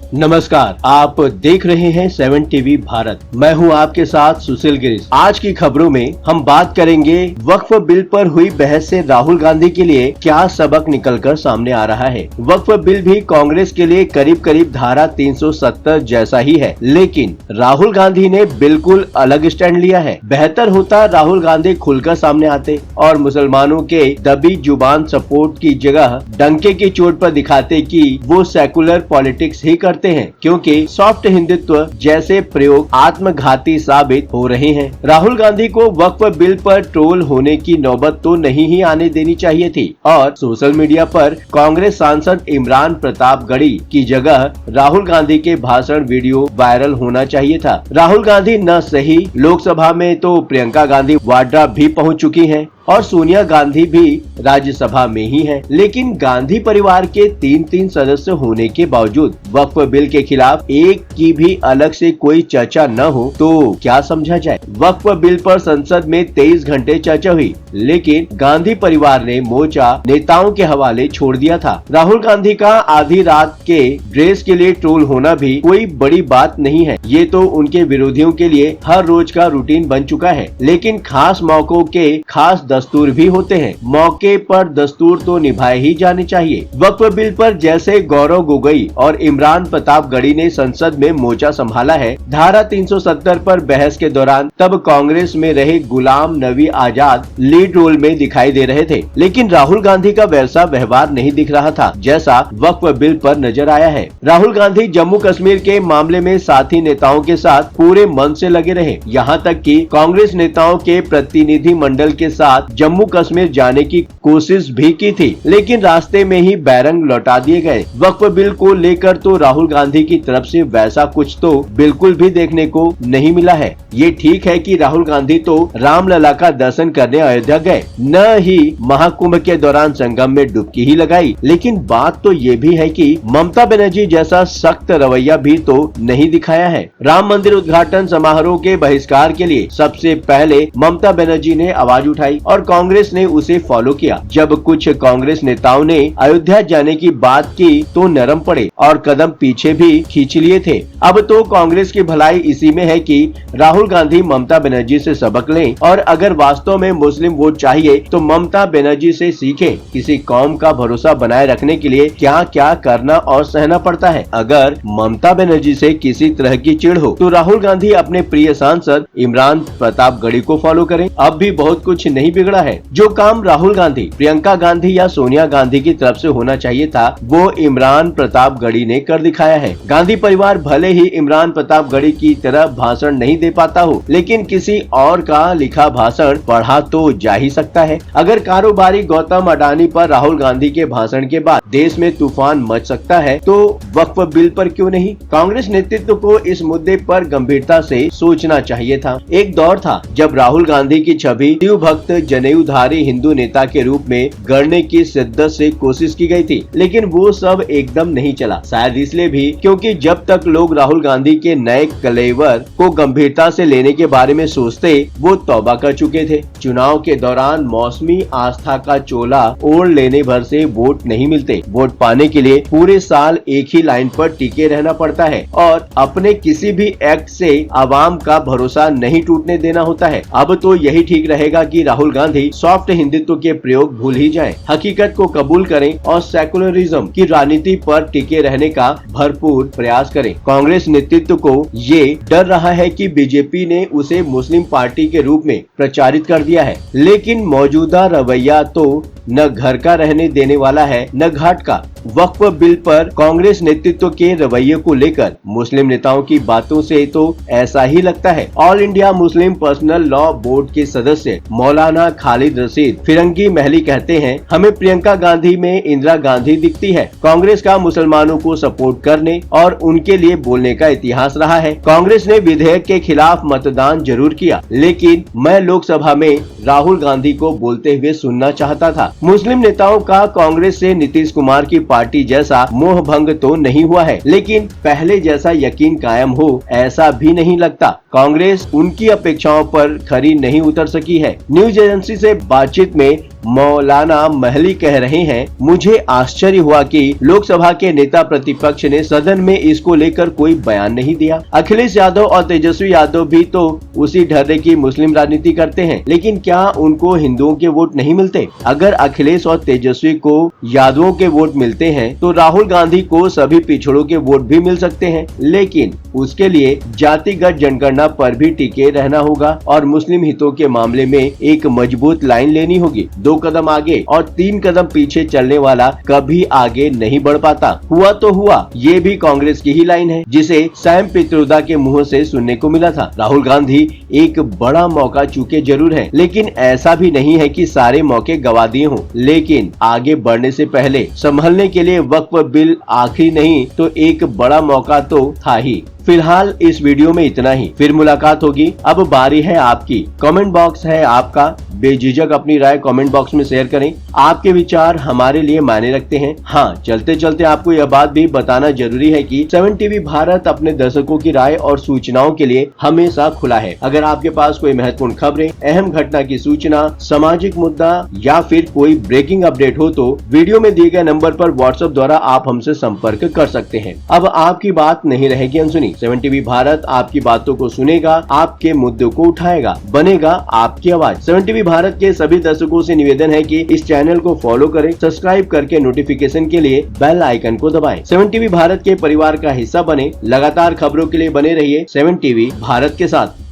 नमस्कार, आप देख रहे हैं 7 टीवी भारत। मैं हूं आपके साथ सुशील गिरीश। आज की खबरों में हम बात करेंगे वक्फ बिल पर हुई बहस से राहुल गांधी के लिए क्या सबक निकलकर सामने आ रहा है। वक्फ बिल भी कांग्रेस के लिए करीब करीब धारा 370 जैसा ही है, लेकिन राहुल गांधी ने बिल्कुल अलग स्टैंड लिया है। बेहतर होता राहुल गांधी खुलकर सामने आते और मुसलमानों के दबी जुबान सपोर्ट की जगह डंके की चोट पर दिखाते कि वो सेकुलर पॉलिटिक्स ही करते हैं, क्योंकि सॉफ्ट हिंदुत्व जैसे प्रयोग आत्मघाती साबित हो रहे हैं। राहुल गांधी को वक्फ बिल पर ट्रोल होने की नौबत तो नहीं ही आने देनी चाहिए थी और सोशल मीडिया पर कांग्रेस सांसद इमरान प्रतापगढ़ी की जगह राहुल गांधी के भाषण वीडियो वायरल होना चाहिए था। राहुल गांधी न सही, लोकसभा में तो प्रियंका गांधी वाड्रा भी पहुंच चुकी हैं और सोनिया गांधी भी राज्यसभा में ही है, लेकिन गांधी परिवार के 3 सदस्य होने के बावजूद वक्फ बिल के खिलाफ एक की भी अलग से कोई चर्चा न हो तो क्या समझा जाए। वक्फ बिल पर संसद में 23 घंटे चर्चा हुई, लेकिन गांधी परिवार ने मोर्चा नेताओं के हवाले छोड़ दिया था। राहुल गांधी का आधी रात के ड्रेस के लिए ट्रोल होना भी कोई बड़ी बात नहीं है, ये तो उनके विरोधियों के लिए हर रोज का रूटीन बन चुका है। लेकिन खास मौकों के खास दस्तूर भी होते हैं, मौके पर दस्तूर तो निभाए ही जाने चाहिए। वक्फ बिल पर जैसे गौरव गोगोई और इमरान प्रतापगढ़ी ने संसद में मोर्चा संभाला है, धारा 370 पर बहस के दौरान तब कांग्रेस में रहे गुलाम नबी आजाद लीड रोल में दिखाई दे रहे थे, लेकिन राहुल गांधी का वैसा व्यवहार नहीं दिख रहा था जैसा वक्फ बिल पर नजर आया है। राहुल गांधी जम्मू कश्मीर के मामले में साथी नेताओं के साथ पूरे मन से लगे रहे, यहाँ तक कि कांग्रेस नेताओं के प्रतिनिधि मंडल के साथ जम्मू कश्मीर जाने की कोशिश भी की थी, लेकिन रास्ते में ही बैरंग लौटा दिए गए। वक्फ बिल को लेकर तो राहुल गांधी की तरफ से वैसा कुछ तो बिल्कुल भी देखने को नहीं मिला है। ये ठीक है कि राहुल गांधी तो रामलला का दर्शन करने अयोध्या गए, न ही महाकुंभ के दौरान संगम में डुबकी ही लगाई, लेकिन बात तो ये भी है कि ममता बनर्जी जैसा सख्त रवैया भी तो नहीं दिखाया है। राम मंदिर उद्घाटन समारोह के बहिष्कार के लिए सबसे पहले ममता बनर्जी ने आवाज उठाई और कांग्रेस ने उसे फॉलो किया। जब कुछ कांग्रेस नेताओं ने अयोध्या जाने की बात की तो नरम पड़े और कदम पीछे भी खींच लिए थे। अब तो कांग्रेस की भलाई इसी में है कि राहुल गांधी ममता बनर्जी से सबक लें और अगर वास्तव में मुस्लिम वोट चाहिए तो ममता बनर्जी से सीखें। किसी कौम का भरोसा बनाए रखने के लिए क्या क्या करना और सहना पड़ता है। अगर ममता बनर्जी से किसी तरह की चिढ़ हो तो राहुल गांधी अपने प्रिय सांसद इमरान प्रतापगढ़ी को फॉलो करें। अब भी बहुत कुछ नहीं बिगड़ा है। जो काम राहुल गांधी, प्रियंका गांधी या सोनिया गांधी की तरफ से होना चाहिए था वो इमरान प्रतापगढ़ी ने कर दिखाया है। गांधी परिवार भले ही इमरान प्रतापगढ़ी की तरह भाषण नहीं दे पाता हो, लेकिन किसी और का लिखा भाषण पढ़ा तो जा ही सकता है। अगर कारोबारी गौतम अडानी पर राहुल गांधी के भाषण के बाद देश में तूफान मच सकता है तो वक्फ बिल पर क्यों नहीं। कांग्रेस नेतृत्व को इस मुद्दे पर गंभीरता से सोचना चाहिए था। एक दौर था जब राहुल गांधी की छवि शिव भक्त जनेऊधारी हिंदू नेता के रूप में गढ़ने की शिद्दत से कोशिश की गई थी, लेकिन वो सब एकदम नहीं चला। शायद इसलिए भी क्योंकि जब तक लोग राहुल गांधी के नए कलेवर को गंभीरता से लेने के बारे में सोचते वो तौबा कर चुके थे। चुनाव के दौरान मौसमी आस्था का चोला ओढ़ लेने भर से वोट नहीं मिलते। वोट पाने के लिए पूरे साल एक ही लाइन पर टिके रहना पड़ता है और अपने किसी भी एक्ट से आवाम का भरोसा नहीं टूटने देना होता है। अब तो यही ठीक रहेगा कि राहुल गांधी सॉफ्ट हिंदुत्व के प्रयोग भूल ही जाएं, हकीकत को कबूल करें और सेकुलरिज्म की राजनीति पर टिके रहने का भरपूर प्रयास करें। कांग्रेस नेतृत्व को ये डर रहा है कि बीजेपी ने उसे मुस्लिम पार्टी के रूप में प्रचारित कर दिया है, लेकिन मौजूदा रवैया तो न घर का रहने देने वाला है न घाट का। वक्फ बिल पर कांग्रेस नेतृत्व के रवैये को लेकर मुस्लिम नेताओं की बातों से तो ऐसा ही लगता है। All India Muslim personal law board के सदस्य मौलाना खालिद रशीद फिरंगी महली कहते हैं, हमें प्रियंका गांधी में इंदिरा गांधी दिखती है। कांग्रेस का मुसलमानों को सपोर्ट करने और उनके लिए बोलने का इतिहास रहा है। कांग्रेस ने विधेयक के खिलाफ मतदान जरूर किया, लेकिन मैं लोकसभा में राहुल गांधी को बोलते हुए सुनना चाहता था। मुस्लिम नेताओं का कांग्रेस से नीतीश कुमार की पार्टी जैसा मोह भंग तो नहीं हुआ है, लेकिन पहले जैसा यकीन कायम हो ऐसा भी नहीं लगता। कांग्रेस उनकी अपेक्षाओं पर खरी नहीं उतर सकी है। न्यूज एजेंसी से बातचीत में मौलाना महली कह रहे हैं, मुझे आश्चर्य हुआ कि लोकसभा के नेता प्रतिपक्ष ने सदन में इसको लेकर कोई बयान नहीं दिया। अखिलेश यादव और तेजस्वी यादव भी तो उसी ढर्रे की मुस्लिम राजनीति करते हैं, लेकिन क्या उनको हिंदुओं के वोट नहीं मिलते? अगर अखिलेश और तेजस्वी को यादवों के वोट मिलते हैं तो राहुल गांधी को सभी पिछड़ों के वोट भी मिल सकते हैं, लेकिन उसके लिए जातिगत जनगणना पर भी टिके रहना होगा और मुस्लिम हितों के मामले में एक मजबूत लाइन लेनी होगी। 2 कदम आगे और 3 कदम पीछे चलने वाला कभी आगे नहीं बढ़ पाता। हुआ तो हुआ, ये भी कांग्रेस की ही लाइन है जिसे सैम पित्रोदा के मुंह से सुनने को मिला था। राहुल गांधी एक बड़ा मौका चूके जरूर है, लेकिन ऐसा भी नहीं है कि सारे मौके गवा दिए हों। लेकिन आगे बढ़ने से पहले संभलने के लिए वक्फ बिल आखिरी नहीं तो एक बड़ा मौका तो था ही। फिलहाल इस वीडियो में इतना ही, फिर मुलाकात होगी। अब बारी है आपकी, कमेंट बॉक्स है आपका, बेझिझक अपनी राय कमेंट बॉक्स में शेयर करें। आपके विचार हमारे लिए मायने रखते हैं। हाँ, चलते चलते आपको यह बात भी बताना जरूरी है कि 7 टीवी भारत अपने दर्शकों की राय और सूचनाओं के लिए हमेशा खुला है। अगर आपके पास कोई महत्वपूर्ण खबरें, अहम घटना की सूचना, सामाजिक मुद्दा या फिर कोई ब्रेकिंग अपडेट हो तो वीडियो में दिए गए नंबर पर व्हाट्सएप द्वारा आप हमसे संपर्क कर सकते हैं। अब आपकी बात नहीं रहेगी अनसुनी। 7 टीवी भारत आपकी बातों को सुनेगा, आपके मुद्दों को उठाएगा, बनेगा आपकी आवाज। 7 टीवी भारत के सभी दर्शकों से निवेदन है कि इस चैनल को फॉलो करें, सब्सक्राइब करके नोटिफिकेशन के लिए बेल आइकन को दबाएं। 7 टीवी भारत के परिवार का हिस्सा बने। लगातार खबरों के लिए बने रहिए 7 टीवी भारत के साथ।